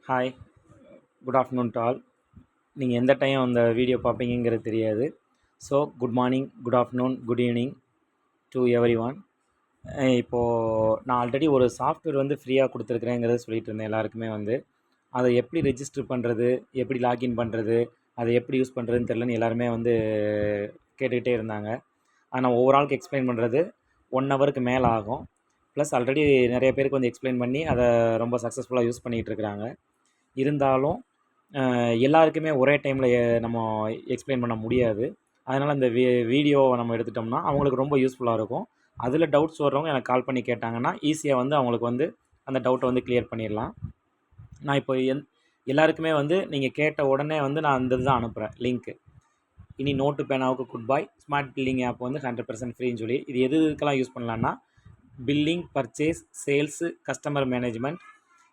Hi, good afternoon to all. நீங்கள் எந்த time அந்த வீடியோ பார்ப்பீங்கங்கிறது தெரியாது. So good morning, good afternoon, good evening to every one. இப்போது நான் ஆல்ரெடி ஒரு சாஃப்ட்வேர் வந்து ஃப்ரீயாக கொடுத்துருக்குறேங்கிறத சொல்லிட்டு இருந்தேன் எல்லாருக்குமே வந்து. அதை எப்படி ரெஜிஸ்டர் பண்ணுறது, எப்படி லாகின் பண்ணுறது, அதை எப்படி யூஸ் பண்ணுறதுன்னு தெரிலன்னு எல்லாருமே வந்து கேட்டுக்கிட்டே இருந்தாங்க. அதை நான் ஒவ்வொரு ஆளுக்கு எக்ஸ்பிளைன் பண்ணுறது 1 ஹவருக்கு மேலே ஆகும். ப்ளஸ் ஆல்ரெடி நிறைய பேருக்கு வந்து எக்ஸ்பிளைன் பண்ணி அதை ரொம்ப சக்ஸஸ்ஃபுல்லாக யூஸ் பண்ணிகிட்டு இருக்கிறாங்க. இருந்தாலும் எல்லாருக்குமே ஒரே டைமில் நம்ம எக்ஸ்பிளைன் பண்ண முடியாது. அதனால் இந்த வீடியோவை நம்ம எடுத்துட்டோம்னா அவங்களுக்கு ரொம்ப யூஸ்ஃபுல்லாக இருக்கும். அதில் டவுட்ஸ் வர்றவங்க எனக்கு கால் பண்ணி கேட்டாங்கன்னா ஈஸியாக வந்து அவங்களுக்கு வந்து அந்த டவுட்டை வந்து கிளியர் பண்ணிடலாம். நான் இப்போ எல்லாருக்குமே வந்து நீங்கள் கேட்ட உடனே வந்து நான் அந்த இதுதான் அனுப்புகிறேன் லிங்க்கு. இனி நோட்டு பேனாவுக்கு குட் பாய் ஸ்மார்ட் பில்லிங் ஆப் வந்து 100% ஃப்ரீன்னு சொல்லி இது எதுக்கெல்லாம் யூஸ் பண்ணலான்னா billing, purchase, sales, customer management.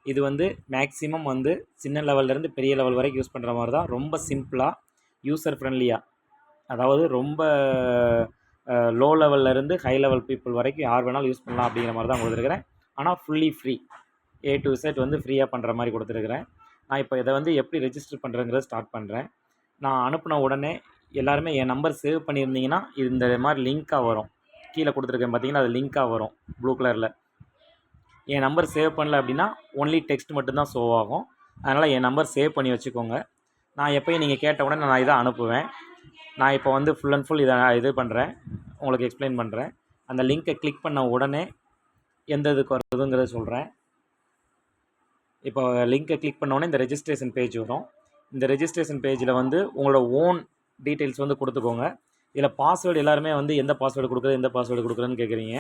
இது வந்து மேக்ஸிமம் வந்து சின்ன லெவல்லேருந்து பெரிய லெவல் வரைக்கும் யூஸ் பண்ணுற மாதிரி தான். ரொம்ப சிம்பிளாக யூசர் ஃப்ரெண்ட்லியாக, அதாவது ரொம்ப லோ லெவல்லேருந்து ஹை லெவல் பீப்புள் வரைக்கும் யார் வேணாலும் யூஸ் பண்ணலாம் அப்படிங்கிற மாதிரி தான் கொடுத்துருக்குறேன். ஆனால் fully free, A to Z வந்து ஃப்ரீயாக பண்ணுற மாதிரி கொடுத்துருக்குறேன். நான் இப்போ இதை வந்து எப்படி ரெஜிஸ்டர் பண்ணுறேங்கிறத ஸ்டார்ட் பண்ணுறேன். நான் அனுப்பின உடனே எல்லாருமே என் நம்பர் சேவ் பண்ணியிருந்தீங்கன்னா இந்த மாதிரி லிங்க்காக வரும். கீழே கொடுத்துருக்கேன் பார்த்தீங்கன்னா அது லிங்க்காக வரும் ப்ளூ கலரில். என் நம்பர் சேவ் பண்ணல அப்படின்னா ஒன்லி டெக்ஸ்ட் மட்டும்தான் ஷோ ஆகும். அதனால் என் நம்பர் சேவ் பண்ணி வச்சுக்கோங்க. நான் எப்போயும் நீங்கள் கேட்ட உடனே நான் இதை அனுப்புவேன். நான் இப்போ வந்து ஃபுல் அண்ட் ஃபுல் இதை இது பண்ணுறேன், உங்களுக்கு எக்ஸ்பிளைன் பண்ணுறேன். அந்த லிங்க்கை கிளிக் பண்ண உடனே எந்த இதுக்கு வருதுங்கிறத சொல்கிறேன். இப்போ லிங்க்கை கிளிக் பண்ண உடனே இந்த ரெஜிஸ்ட்ரேஷன் பேஜ் வரும். இந்த ரெஜிஸ்ட்ரேஷன் பேஜில் வந்து உங்களோட ஓன் டீட்டெயில்ஸ் வந்து கொடுத்துக்கோங்க. இதில் பாஸ்வேர்டு எல்லாருமே வந்து எந்த பாஸ்வேர்டு கொடுக்குறது எந்த பாஸ்வேர்டு கொடுக்குறதுன்னு கேட்குறீங்க.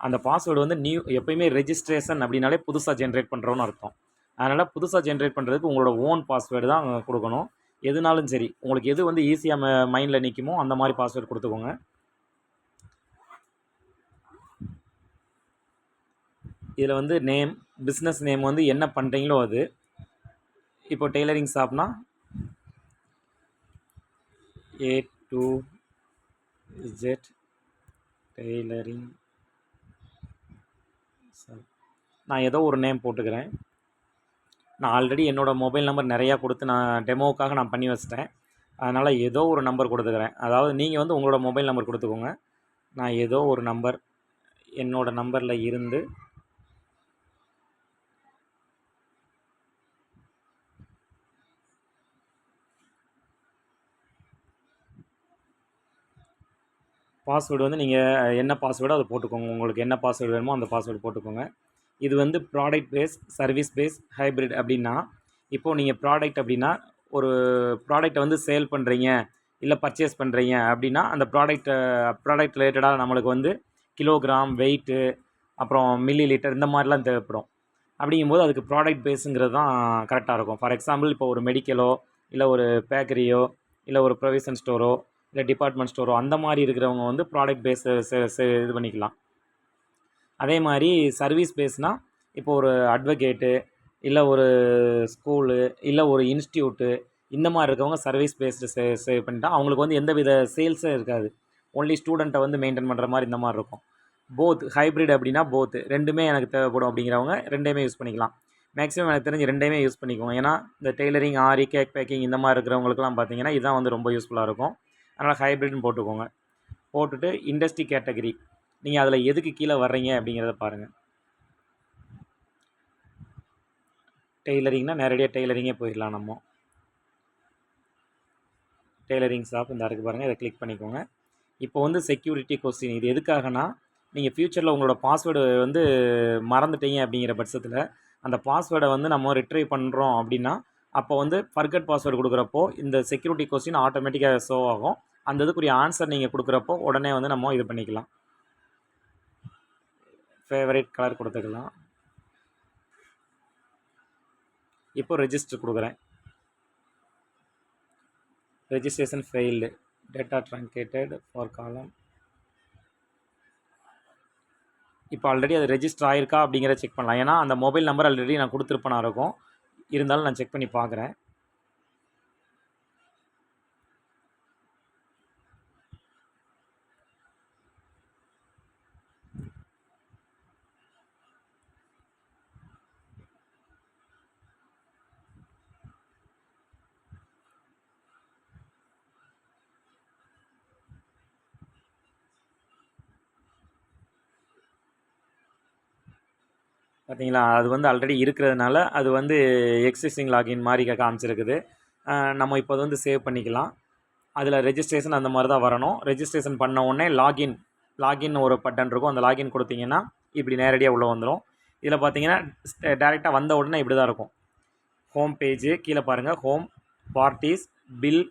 அந்த பாஸ்வேர்டு வந்து எப்போயுமே ரெஜிஸ்ட்ரேஷன் அப்படின்னாலே புதுசாக ஜென்ரேட் பண்ணுறோன்னு அர்த்தம். அதனால் புதுசாக ஜென்ரேட் பண்ணுறதுக்கு உங்களோட ஓன் பாஸ்வேர்டு தான் கொடுக்கணும். எதுனாலும் சரி, உங்களுக்கு எது வந்து ஈஸியாக மைண்டில் நிற்குமோ அந்த மாதிரி பாஸ்வேர்டு கொடுத்துக்கோங்க. இதில் வந்து நேம், பிஸ்னஸ் நேம் வந்து என்ன பண்ணுறீங்களோ அது. இப்போ டெய்லரிங் ஷாப்னா A to Z tailoring shop. நான் ஏதோ ஒரு நேம் போட்டுக்கிறேன். நான் ஆல்ரெடி என்னோடய மொபைல் நம்பர் நிறையா கொடுத்து நான் டெமோவுக்காக நான் பண்ணி வச்சிட்டேன். அதனால் ஏதோ ஒரு நம்பர் கொடுத்துக்கிறேன். அதாவது நீங்கள் வந்து உங்களோட மொபைல் நம்பர் கொடுத்துக்கோங்க. நான் ஏதோ ஒரு நம்பர் என்னோடய நம்பரில் இருந்து பாஸ்வேர்டு வந்து நீங்கள் என்ன பாஸ்வேர்டோ அதை போட்டுக்கோங்க. உங்களுக்கு என்ன பாஸ்வேர்டு வேணுமோ அந்த பாஸ்வேர்டு போட்டுக்கோங்க. இது வந்து product base, service base, hybrid அப்படின்னா, இப்போது நீங்கள் ப்ராடக்ட் அப்படின்னா ஒரு ப்ராடக்ட்டை வந்து சேல் பண்ணுறீங்க இல்லை பர்ச்சேஸ் பண்ணுறீங்க அப்படின்னா அந்த ப்ராடக்ட் ரிலேட்டடாக நம்மளுக்கு வந்து கிலோகிராம், வெயிட்டு, அப்புறம் மில்லி லிட்டர் இந்த மாதிரிலாம் தேவைப்படும். அப்படிங்கும்போது அதுக்கு ப்ராடக்ட் பேஸுங்கிறது தான் கரெக்டாக இருக்கும். ஃபார் எக்ஸாம்பிள் இப்போ ஒரு மெடிக்கலோ இல்லை ஒரு பேக்கரியோ இல்லை ஒரு ப்ரொவிஷன் ஸ்டோரோ இல்லை டிபார்ட்மெண்ட் ஸ்டோரோ அந்த மாதிரி இருக்கிறவங்க வந்து ப்ராடக்ட் பேஸ் இது பண்ணிக்கலாம். அதே மாதிரி சர்வீஸ் பேஸ்னால் இப்போ ஒரு அட்வொகேட்டு இல்லை ஒரு ஸ்கூலு இல்லை ஒரு இன்ஸ்டியூட்டு இந்த மாதிரி இருக்கவங்க சர்வீஸ் பேஸ்டு சேவ் பண்ணிட்டா அவங்களுக்கு வந்து எந்த வித சேல்ஸும் இருக்காது. ஒன்லி ஸ்டூடெண்ட்டை வந்து மெயின்டைன் பண்ணுற மாதிரி இந்த மாதிரி இருக்கும். போத் ஹைப்ரிட் அப்படின்னா ரெண்டுமே எனக்கு தேவைப்படும் அப்படிங்கிறவங்க ரெண்டையுமே யூஸ் பண்ணிக்கலாம். மேக்ஸிமம் எனக்கு தெரிஞ்சு ரெண்டையுமே யூஸ் பண்ணிக்குவோம். ஏன்னா இந்த டெய்லரிங், ஆரி, கேக் பேக்கிங் இந்த மாதிரி இருக்கிறவங்களுக்குலாம் பார்த்தீங்கன்னா இதுதான் வந்து ரொம்ப யூஸ்ஃபுல்லாக இருக்கும். அதனால் ஹைப்ரிட்னு போட்டுக்கோங்க. போட்டுட்டு இண்டஸ்ட்ரி கேட்டகரி நீங்கள் அதில் எதுக்கு கீழே வர்றீங்க அப்படிங்கிறத பாருங்கள். டெய்லரிங்னால் நேரடியாக டெய்லரிங்கே போயிடலாம். நம்ம டெய்லரிங் ஷாப் இந்த இருக்குது பாருங்கள், இதை கிளிக் பண்ணிக்கோங்க. இப்போ வந்து செக்யூரிட்டி கொஸ்டின் இது எதுக்காகனா, நீங்கள் ஃப்யூச்சரில் உங்களோட பாஸ்வேர்டு வந்து மறந்துட்டீங்க அப்படிங்கிற பட்சத்தில் அந்த பாஸ்வேர்டை வந்து நம்ம ரிட்ரைவ் பண்ணுறோம் அப்படின்னா அப்போ வந்து ஃபர்கட் பாஸ்வேர்டு கொடுக்குறப்போ இந்த செக்யூரிட்டி கொஸ்டின் ஆட்டோமேட்டிக்காக ஷோ ஆகும். அந்த இதுக்குரிய ஆன்சர் நீங்கள் கொடுக்குறப்போ உடனே வந்து நம்ம இது பண்ணிக்கலாம். ஃபேவரேட் கலர் கொடுத்துக்கலாம். இப்போ ரெஜிஸ்டர் கொடுக்குறேன். Registration failed, data truncated for காலம். இப்போ ஆல்ரெடி அது ரெஜிஸ்டர் ஆகிருக்கா அப்படிங்கிறத செக் பண்ணலாம். ஏன்னா அந்த மொபைல் நம்பர் ஆல்ரெடி நான் கொடுத்துருப்பேனா இருக்கும். இருந்தாலும் நான் செக் பண்ணி பார்க்குறேன். பார்த்தீங்களா? அது வந்து ஆல்ரெடி இருக்கிறதுனால அது வந்து எக்ஸிஸ்டிங் லாகின் மாரி காமிச்சிருக்குது. நம்ம இப்போ வந்து சேவ் பண்ணிக்கலாம். அதில் ரெஜிஸ்ட்ரேஷன் அந்த மாதிரி தான் வரணும். ரெஜிஸ்ட்ரேஷன் பண்ண உடனே லாகின் ஒரு பட்டன் இருக்கும். அந்த லாகின் கொடுத்தீங்கன்னா இப்படி நேரடியாக உள்ளே வந்துடும். இதில் பார்த்தீங்கன்னா டேரெக்டாக வந்த உடனே இப்படி தான் இருக்கும். ஹோம் பேஜு கீழே பாருங்கள், home, parties, bill,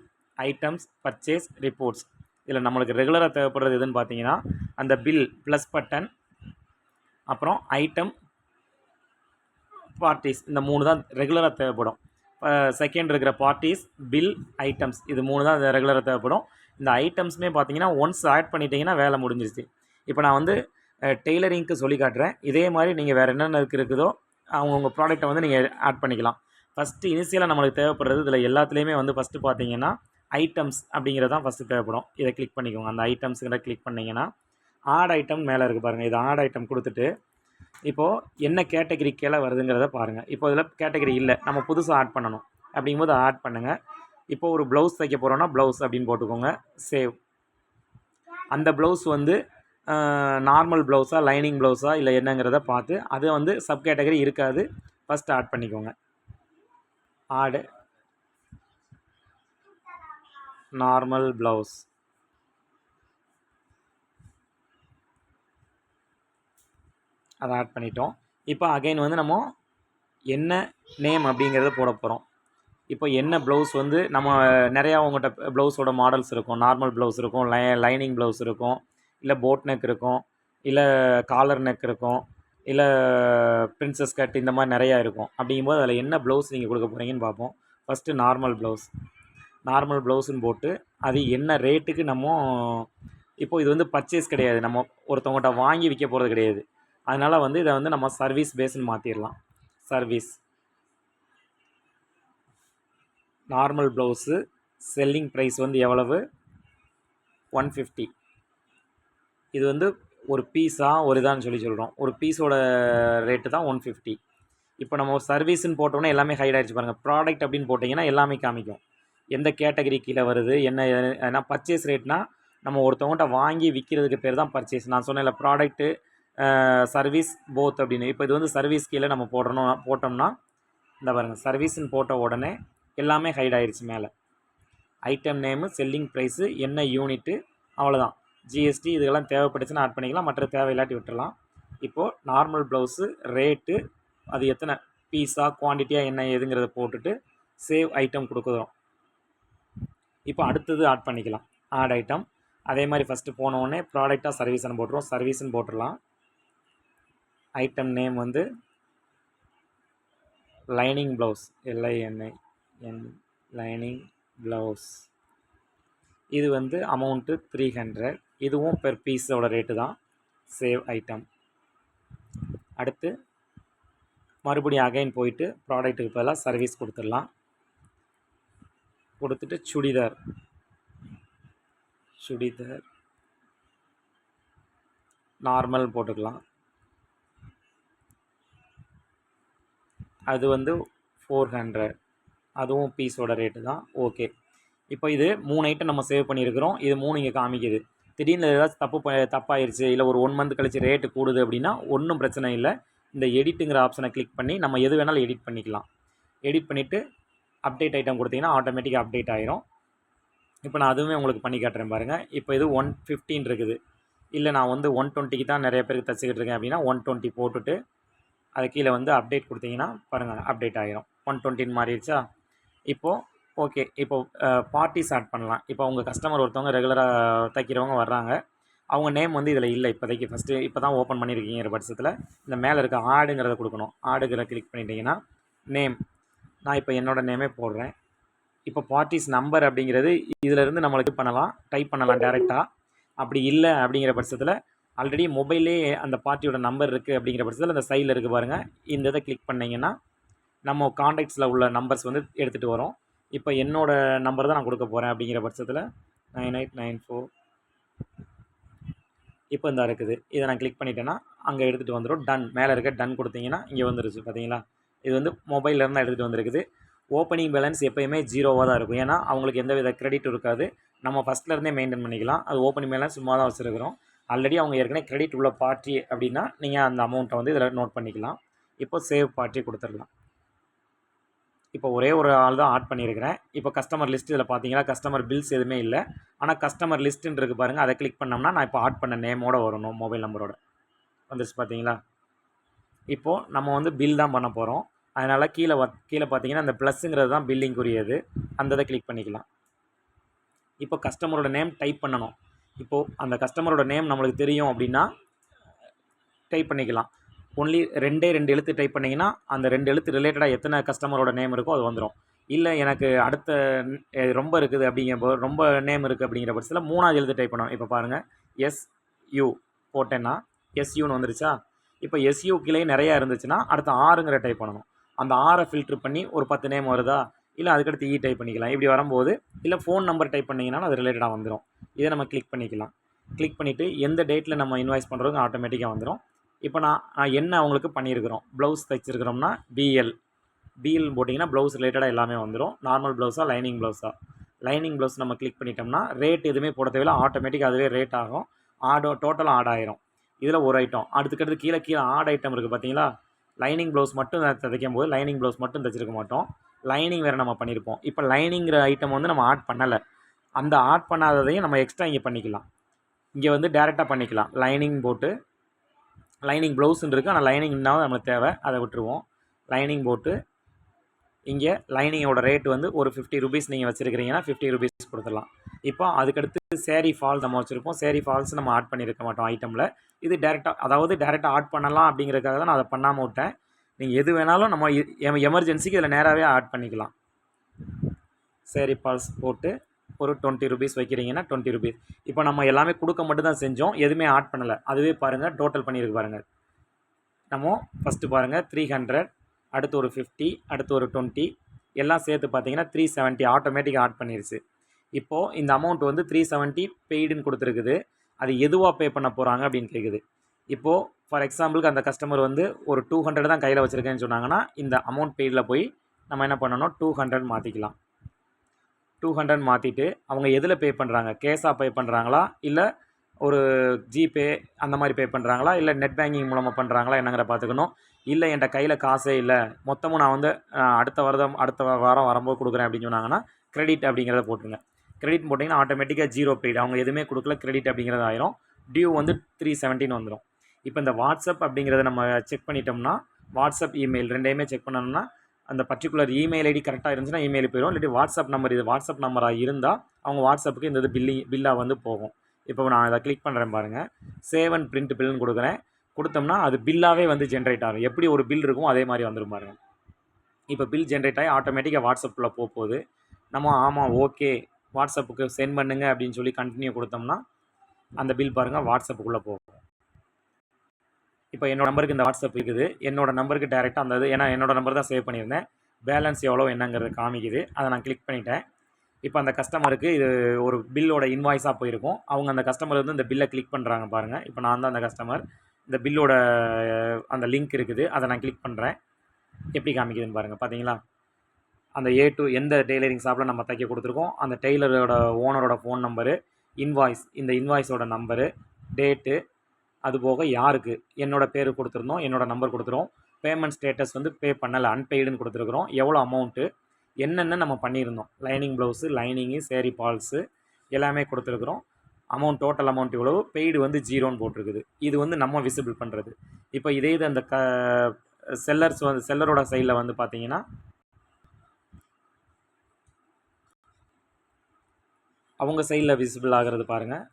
items, purchase, reports. இதில் நம்மளுக்கு ரெகுலராக தேவைப்படுறது எதுன்னு பார்த்தீங்கன்னா அந்த பில் ப்ளஸ் பட்டன், அப்புறம் ஐட்டம், பார்ட்டிஸ், இந்த 3 தான் ரெகுலராக தேவைப்படும். செகண்ட் இருக்கிற பார்ட்டிஸ், பில், ஐட்டம்ஸ், இது 3 தான் ரெகுலராக தேவைப்படும். இந்த ஐட்டம்ஸுமே பார்த்தீங்கன்னா ஒன்ஸ் ஆட் பண்ணிட்டீங்கன்னா வேலை முடிஞ்சிருச்சு. இப்போ நான் வந்து டெய்லரிங்க்கு சொல்லி காட்டுறேன். இதே மாதிரி நீங்கள் வேறு என்னென்ன இருக்குதோ அவங்கவுங்க ப்ராடக்ட்டை வந்து நீங்கள் ஆட் பண்ணிக்கலாம். ஃபஸ்ட்டு இனிஷியலாக நம்மளுக்கு தேவைப்படுறது இதில் எல்லாத்துலேயுமே வந்து ஃபஸ்ட்டு பார்த்தீங்கன்னா ஐட்டம்ஸ் அப்படிங்கிறது தான் ஃபஸ்ட்டு தேவைப்படும். இதை கிளிக் பண்ணிக்கோங்க. அந்த ஐட்டம்ஸுங்கிற கிளிக் பண்ணிங்கன்னா ஆட் ஐட்டம் மேலே இருக்குது பாருங்கள். இது ஆட் ஐட்டம் கொடுத்துட்டு இப்போது என்ன கேட்டகரி கீழே வருதுங்கிறத பாருங்கள். இப்போ இதில் கேட்டகரி இல்லை, நம்ம புதுசாக ஆட் பண்ணணும். அப்படிங்கும்போது ஆட் பண்ணுங்கள். இப்போது ஒரு ப்ளவுஸ் தைக்க போகிறோன்னா ப்ளவுஸ் அப்படின்னு போட்டுக்கோங்க. சேவ். அந்த ப்ளவுஸ் வந்து நார்மல் ப்ளவுஸா, லைனிங் ப்ளவுஸா, இல்லை என்னங்கிறத பார்த்து அது வந்து சப் கேட்டகரி இருக்காது. ஃபஸ்ட்டு ஆட் பண்ணிக்கோங்க. ஆடு நார்மல் ப்ளவுஸ். அதை ஆட் பண்ணிட்டோம். இப்போ அகைன் வந்து நம்ம என்ன நேம் அப்படிங்கிறத போட போகிறோம். இப்போ என்ன ப்ளவுஸ் வந்து நம்ம நிறையா உங்கள்கிட்ட ப்ளவுஸோட மாடல்ஸ் இருக்கும். நார்மல் ப்ளவுஸ் இருக்கும், லைனிங் ப்ளவுஸ் இருக்கும், இல்லை போட் நெக் இருக்கும், இல்லை காலர் நெக் இருக்கும், இல்லை பிரின்சஸ் கட், இந்த மாதிரி நிறையா இருக்கும். அப்படிங்கும்போது அதில் என்ன ப்ளவுஸ் நீங்கள் கொடுக்க போகிறீங்கன்னு பார்ப்போம். ஃபஸ்ட்டு நார்மல் ப்ளவுஸ்ன்னு போட்டு அது என்ன ரேட்டுக்கு நம்ம இப்போது இது வந்து பர்ச்சேஸ் கிடையாது, நம்ம ஒருத்தவங்கள்ட்ட வாங்கி விற்க போகிறது கிடையாது. அதனால் வந்து இதை வந்து நம்ம சர்வீஸ் பேஸ்ன்னு மாற்றிடலாம். Service normal blouse selling price வந்து எவ்வளவு? 150. இது வந்து ஒரு பீஸாக ஒரு இதான்னு சொல்கிறோம். ஒரு பீஸோட ரேட்டு தான் 150. இப்போ நம்ம சர்வீஸ்ன்னு போட்டோம்னா எல்லாமே ஹைட் ஆகிடுச்சு பாருங்கள். ப்ராடக்ட் அப்படின்னு போட்டிங்கன்னா எல்லாமே காமிக்கும். எந்த கேட்டகரி கீழே வருது, என்ன பர்ச்சேஸ் ரேட்னா நம்ம ஒருத்தவங்கள்ட்ட வாங்கி விற்கிறதுக்கு பேர் தான் பர்ச்சேஸ். நான் சொன்னேன்ல ப்ராடக்ட்டு சர்வீஸ் போத் அப்படின்னு. இப்போ இது வந்து சர்வீஸ் கீழே நம்ம போட்டோம்னா இந்த பாருங்கள், சர்வீஸ்ன்னு போட்ட உடனே எல்லாமே ஹைட் ஆயிடுச்சு மேலே. ஐட்டம் நேமு, செல்லிங் ப்ரைஸு, என்ன யூனிட்டு, அவ்வளோதான். ஜிஎஸ்டி இதெல்லாம் தேவைப்பட்டுச்சுன்னா ஆட் பண்ணிக்கலாம், மற்ற தேவையில்லாட்டி விட்டுறலாம். இப்போது நார்மல் ப்ளவுஸு ரேட்டு, அது எத்தனை பீஸாக குவான்டிட்டியாக என்ன ஏதுங்கிறத போட்டுட்டு சேவ் ஐட்டம் கொடுக்குறோம். இப்போ அடுத்தது ஆட் பண்ணிக்கலாம். ஆட் ஐட்டம் அதே மாதிரி ஃபஸ்ட்டு போனோடனே ப்ராடக்டாக சர்வீஸ்ன்னு போட்டுருவோம். சர்வீஸ்ன்னு போட்டுடலாம். ஐட்டம் நேம் வந்து lining blouse, LININ lining blouse. இது வந்து அமௌண்ட்டு 300. இதுவும் பெர் பீஸோட ரேட்டு தான். Save item. அடுத்து மறுபடியும் அகைன் போயிட்டு ப்ராடக்ட்டுக்கு பதிலாக சர்வீஸ் கொடுத்துடலாம். கொடுத்துட்டு சுடிதார் நார்மல் போட்டுக்கலாம். அது வந்து 400. அதுவும் பீஸோட ரேட்டு தான். ஓகே. இப்போ இது 3 ஐட்டம் நம்ம சேவ் பண்ணியிருக்கிறோம். இது 3 இங்கே காமிக்குது. திடீர்னு ஏதாச்சும் தப்பாயிருச்சு, இல்லை ஒரு 1 மந்த் கழிச்சு ரேட்டு கூடுது அப்படின்னா ஒன்றும் பிரச்சனை இல்லை. இந்த எடிட்டுங்கிற ஆப்ஷனை கிளிக் பண்ணி நம்ம எது வேணாலும் எடிட் பண்ணிக்கலாம். எடிட் பண்ணிவிட்டு அப்டேட் ஐட்டம் கொடுத்தீங்கன்னா ஆட்டோமேட்டிக்காக அப்டேட் ஆயிரும். இப்போ நான் அதுவுமே உங்களுக்கு பண்ணி காட்டுறேன் பாருங்கள். இப்போ இது 115 இருக்குது. இல்லை நான் வந்து 120க்கு தான் நிறைய பேருக்கு தச்சுக்கிட்டு இருக்கேன் அப்படின்னா 120 போட்டுட்டு அது கீழே வந்து அப்டேட் கொடுத்தீங்கன்னா பாருங்கள் அப்டேட் ஆகிரும். 120 மாறிடுச்சா? இப்போது ஓகே. இப்போது பார்ட்டிஸ் ஆட் பண்ணலாம். இப்போ உங்கள் கஸ்டமர் ஒருத்தவங்க ரெகுலராக தைக்கிறவங்க வர்றாங்க. அவங்க நேம் வந்து இதில் இல்லை இப்போதைக்கு. ஃபஸ்ட்டு இப்போ தான் ஓப்பன் பண்ணியிருக்கீங்கிற பட்சத்தில் இந்த மேலே இருக்க ஆடுங்கிறத கொடுக்கணும். ஆடுங்கிற கிளிக் பண்ணிட்டீங்கன்னா நேம், நான் இப்போ என்னோடய நேமே போடுறேன். இப்போ பார்ட்டிஸ் நம்பர் அப்படிங்கிறது இதிலேருந்து நம்மளுக்கு பண்ணலாம், டைப் பண்ணலாம் டேரெக்டாக. அப்படி இல்லை அப்படிங்கிற பட்சத்தில் ஆல்ரெடி மொபைல்லே அந்த பார்ட்டியோட நம்பர் இருக்குது அப்படிங்கிற பட்சத்தில் அந்த சைடில் இருக்குது பாருங்கள், இந்த இதை கிளிக் பண்ணிங்கன்னா நம்ம காண்டாக்ட்ஸில் உள்ள நம்பர்ஸ் வந்து எடுத்துகிட்டு வரோம். இப்போ என்னோடய நம்பர் தான் நான் கொடுக்க போகிறேன் அப்படிங்கிற பட்சத்தில் 9894. இப்போ இந்த இருக்குது. இதை நான் கிளிக் பண்ணிட்டேன்னா அங்கே எடுத்துகிட்டு வந்துடும். டன், மேலே இருக்க டன் கொடுத்தீங்கன்னா இங்கே வந்துருச்சு பார்த்தீங்களா? இது வந்து மொபைல்லேருந்து எடுத்துகிட்டு வந்துருக்குது. ஓப்பனிங் பேலன்ஸ் எப்போயுமே 0வாக தான் இருக்கும். ஏன்னா அவங்களுக்கு எந்த வித கிரெடிட் இருக்காது. நம்ம ஃபஸ்ட்லேருந்தே மெயின்டைன் பண்ணிக்கலாம். அது ஓப்பனிங் பேலன்ஸ் சும்மா தான் வச்சுருக்கிறோம். ஆல்ரெடி அவங்க ஏற்கனவே கிரெடிட் உள்ள பார்ட்டி அப்படின்னா நீங்கள் அந்த அமௌண்ட்டை வந்து இதில் நோட் பண்ணிக்கலாம். இப்போ சேவ் பார்ட்டி கொடுத்துடலாம். இப்போ ஒரே ஒரு ஆள் தான் ஆட் பண்ணியிருக்கிறேன். இப்போ கஸ்டமர் லிஸ்ட் இதில் பார்த்தீங்கன்னா கஸ்டமர் பில்ஸ் எதுவுமே இல்லை. ஆனால் கஸ்டமர் லிஸ்ட்டுன்னு இருக்குது பாருங்கள், அதை கிளிக் பண்ணோம்னா நான் இப்போ ஆட் பண்ண நேமோடு வரணும், மொபைல் நம்பரோட வந்துருச்சு பார்த்தீங்களா. இப்போது நம்ம வந்து பில் தான் பண்ண போகிறோம். அதனால் கீழே பார்த்தீங்கன்னா அந்த ப்ளஸ்ஸுங்கிறது தான் பில்லிங்குரியது, அந்த இதை கிளிக் பண்ணிக்கலாம். இப்போ கஸ்டமரோட நேம் டைப் பண்ணணும். இப்போது அந்த கஸ்டமரோட நேம் நம்மளுக்கு தெரியும் அப்படின்னா டைப் பண்ணிக்கலாம். ஒன்லி 2 எழுத்து டைப் பண்ணிங்கன்னா அந்த 2 எழுத்து ரிலேட்டடாக எத்தனை கஸ்டமரோட நேம் இருக்கோ அது வந்துடும். இல்லை எனக்கு அடுத்த ரொம்ப இருக்குது அப்படிங்கிறப்போ, ரொம்ப நேம் இருக்குது அப்படிங்கிற பட்சத்தில் 3வது எழுத்து டைப் பண்ணணும். இப்போ பாருங்கள், SU போட்டேன்னா SUன்னு வந்துருச்சா. இப்போ SU கீழே நிறையா இருந்துச்சுன்னா அடுத்த 6ங்கிற டைப் பண்ணணும். அந்த 6 ஃபில்ட்ரு பண்ணி ஒரு 10 நேம் வருதா, இல்லை அதுக்கடுத்து டைப் பண்ணிக்கலாம். இப்படி வரும்போது இல்லை ஃபோன் நம்பர் டைப் பண்ணிங்கனாலும் அது ரிலேட்டடாக வந்துடும். இதை நம்ம கிளிக் பண்ணிக்கலாம். கிளிக் பண்ணிவிட்டு எந்த டேட்டில் நம்ம இன்வாய்ஸ் பண்ணுறோங்க ஆட்டோமேட்டிக்காக வந்துடும். இப்போ நான் என்ன அவங்களுக்கு பண்ணியிருக்கிறோம், ப்ளவுஸ் தைச்சிருக்கிறோம்னா பிஎல் போட்டிங்கன்னா ப்ளவுஸ் ரிலேட்டடாக எல்லாமே வந்துடும். நார்மல் ப்ளவுஸாக, லைனிங் ப்ளவுஸ் நம்ம கிளிக் பண்ணிட்டோம்னா ரேட் எதுவுமே போட தேவையில்லை, ஆட்டோமேட்டிக்காக அதுவே ரேட் ஆகும். டோட்டலாக ஆட் ஆயிரும். இதில் ஒரு ஐட்டம் அடுத்துக்கடுத்து கீழே ஆட் ஐட்டம் இருக்குது பார்த்தீங்களா. லைனிங் ப்ளவுஸ் மட்டும் தைக்கும் போது லைனிங் ப்ளவுஸ் மட்டும் தைச்சிருக்க மாட்டோம், லைனிங் வேறு நம்ம பண்ணியிருப்போம். இப்போ லைனிங்கிற ஐட்டம் வந்து நம்ம ஆட் பண்ணலை, அந்த ஆட் பண்ணாததையும் நம்ம எக்ஸ்ட்ரா இங்கே பண்ணிக்கலாம். இங்கே வந்து டேரெக்டாக பண்ணிக்கலாம். லைனிங் போட்டு லைனிங் ப்ளவுஸுன்னு இருக்குது, ஆனால் லைனிங் இன்னும் நமக்கு தேவை, அதை விட்டுருவோம். லைனிங் போட்டு இங்கே லைனிங்கோட ரேட் வந்து ஒரு 50 ருபீஸ் நீங்கள் வச்சுருக்கிறீங்கன்னா 50 ருபீஸ் கொடுத்துடலாம். இப்போ அதுக்கடுத்து சேரீ ஃபால் நம்ம வச்சுருப்போம். சேரீ ஃபால்ஸ் நம்ம ஆட் பண்ணியிருக்க மாட்டோம் ஐட்டமில். இது டேரெக்டாக ஆட் பண்ணலாம் அப்படிங்கிறதுக்காக தான் நான் அதை பண்ணாமல் விட்டேன். நீங்கள் எது வேணாலும் நம்ம எமர்ஜென்சிக்கு இதில் நேராகவே ஆட் பண்ணிக்கலாம். சேரீ ஃபால்ஸ் போட்டு ஒரு 20 ருபீஸ் வைக்கிறீங்கன்னா 20 ருபீஸ். இப்போ நம்ம எல்லாமே கொடுக்க மட்டும் தான் செஞ்சோம், எதுவுமே ஆட் பண்ணலை. அதுவே பாருங்கள் டோட்டல் பண்ணியிருக்கு பாருங்கள். நம்ம ஃபஸ்ட்டு பாருங்கள் 300, அடுத்து ஒரு 50, அடுத்து ஒரு 20, எல்லாம் சேர்த்து பார்த்தீங்கன்னா 370 ஆட்டோமேட்டிக்காக ஆட் பண்ணிடுச்சு. இப்போது இந்த அமௌண்ட் வந்து 370 பெய்டுன்னு கொடுத்துருக்குது. அது எதுவாக பே பண்ண போகிறாங்க அப்படின்னு கேட்குது. இப்போது ஃபார் எக்ஸாம்பிளுக்கு அந்த கஸ்டமர் வந்து ஒரு 200 தான் கையில் வச்சுருக்கேன்னு சொன்னாங்கன்னா இந்த அமௌண்ட் பெய்டில் போய் நம்ம என்ன பண்ணணும், 200 மாற்றிக்கலாம். 200 மாற்றிட்டு அவங்க எதில் பே பண்ணுறாங்க, கேஷாக பே பண்ணுறாங்களா, இல்லை ஒரு ஜிபே அந்த மாதிரி பே பண்ணுறாங்களா, இல்லை நெட் பேங்கிங் மூலமாக பண்ணுறாங்களா என்னங்கிற பார்த்துக்கணும். இல்லை என்கிட்ட கையில் காசே இல்லை, மொத்தமும் நான் வந்து அடுத்த வாரம் வரும்போது கொடுக்குறேன் அப்படின்னு சொன்னாங்கன்னா கிரெடிட் அப்படிங்கிறத போட்டுருங்க. கிரெடிட் போட்டிங்கன்னா ஆட்டோமேட்டிக்காக 0 பெய்டு, அவங்க எதுவுமே கொடுக்கல, கிரெடிட் அப்படிங்கிறது ஆயிரும். டியூ வந்து 370 வந்துடும். இப்போ இந்த வாட்ஸ்அப் அப்படிங்கிறத நம்ம செக் பண்ணிட்டோம்னா, வாட்ஸ்அப் இமெயில் ரெண்டையுமே செக் பண்ணணும்னா அந்த பர்டிகுலர் இமெயில் ஐடி கரெக்டாக இருந்துச்சுன்னா இமெயில் போயிடும். இல்லாட்டி வாட்ஸ்அப் நம்பர், இது வாட்ஸ்அப் நம்பராக இருந்தால் அவங்க வாட்ஸ்அப்புக்கு இந்த இது பில்லாக வந்து போகும். இப்போ நான் அதை கிளிக் பண்ணுறேன் பாருங்கள், சேவ் அண்ட் பிரிண்ட் பில்லுன்னு கொடுக்குறேன். கொடுத்தோம்னா அது பில்லாகவே வந்து ஜென்ரேட் ஆகும். எப்படி ஒரு பில் இருக்கும் அதே மாதிரி வந்துடும் பாருங்கள். இப்போ பில் ஜென்ரேட் ஆகி ஆட்டோமேட்டிக்காக வாட்ஸ்அப்பில் போகுது. நம்ம ஆமாம் ஓகே வாட்ஸ்அப்புக்கு சென்ட் பண்ணுங்க அப்படின்னு சொல்லி கண்டினியூ கொடுத்தோம்னா அந்த பில் பாருங்கள் வாட்ஸ்அப்புக்குள்ளே போகும். இப்போ என்னோடய நம்பருக்கு இந்த வாட்ஸ்அப் இருக்குது, என்னோடய நம்பருக்கு டேரெக்டாக அந்த இது, ஏன்னா என்னோடய நம்பர் தான் சேவ் பண்ணியிருந்தேன், பேலன்ஸ் எவ்வளோ என்னங்கிறது காமிக்குது, அதை நான் கிளிக் பண்ணிட்டேன். இப்போ அந்த கஸ்டமருக்கு இது ஒரு பில்லோட இன்வாய்ஸாக போயிருக்கும். அவங்க அந்த கஸ்டமர் வந்து இந்த பில்லை கிளிக் பண்ணுறாங்க பாருங்கள். இப்போ நான் தான் அந்த கஸ்டமர், இந்த பில்லோட அந்த லிங்க் இருக்குது, அதை நான் கிளிக் பண்ணுறேன். எப்படி காமிக்குதுன்னு பாருங்கள். பார்த்தீங்களா, அந்த எந்த டெய்லரிங் ஷாப்பில் நம்ம தைக்க கொடுத்துருக்கோம் அந்த டெய்லரோட ஓனரோட ஃபோன் நம்பரு, இன்வாய்ஸ், இந்த இன்வாய்ஸோட நம்பரு, டேட்டு, அதுபோக யாருக்கு என்னோடய பேர் கொடுத்துருந்தோம், என்னோடய நம்பர் கொடுத்துருவோம். பேமெண்ட் ஸ்டேட்டஸ் வந்து பே பண்ணலை, அன்பெய்டுன்னு கொடுத்துருக்குறோம். எவ்வளோ அமௌண்ட்டு, என்னென்ன நம்ம பண்ணியிருந்தோம், lining blouse, lining, sari falls எல்லாமே கொடுத்துருக்குறோம். அமௌண்ட், டோட்டல் அமௌண்ட் இவ்வளவு, பெய்டு வந்து 0ன்னு போட்டிருக்குது. இது வந்து நம்ம விசிபிள் பண்ணுறது. இப்போ இதே இது அந்த செல்லரோட சைடில் வந்து பார்த்தீங்கன்னா அவங்க சைடில் விசிபிள் ஆகிறது பாருங்கள்.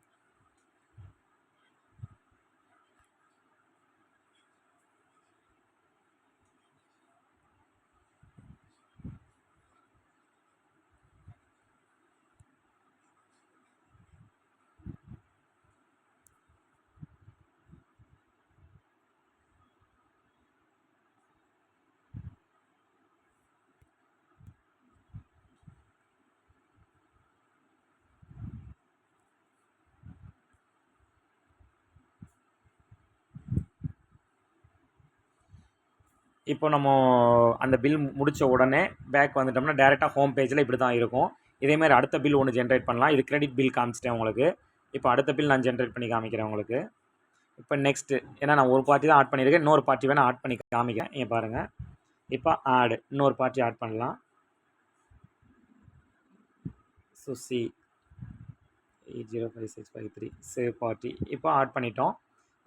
இப்போ நம்ம அந்த பில் முடித்த உடனே பேக் வந்துட்டோம்னா டேரெக்டாக ஹோம் பேஜில் இப்படி தான் இருக்கும். இதேமாதிரி அடுத்த பில் ஒன்று ஜென்ரேட் பண்ணலாம். இது கிரெடிட் பில் காமிச்சிட்டேன் உங்களுக்கு. இப்போ அடுத்த பில் நான் ஜென்ரேட் பண்ணி காமிக்கிறேன் உங்களுக்கு. இப்போ நெக்ஸ்ட்டு ஏன்னா நான் ஒரு பார்ட்டி தான் ஆட் பண்ணியிருக்கேன், இன்னொரு பார்ட்டி வேணால் ஆட் பண்ணி காமிக்கிறேன். இங்கே பாருங்கள். இப்போ ஆடு இன்னொரு பார்ட்டி ஆட் பண்ணலாம். சுசி 805653 சேவ் பார்ட்டி இப்போ ஆட் பண்ணிட்டோம்.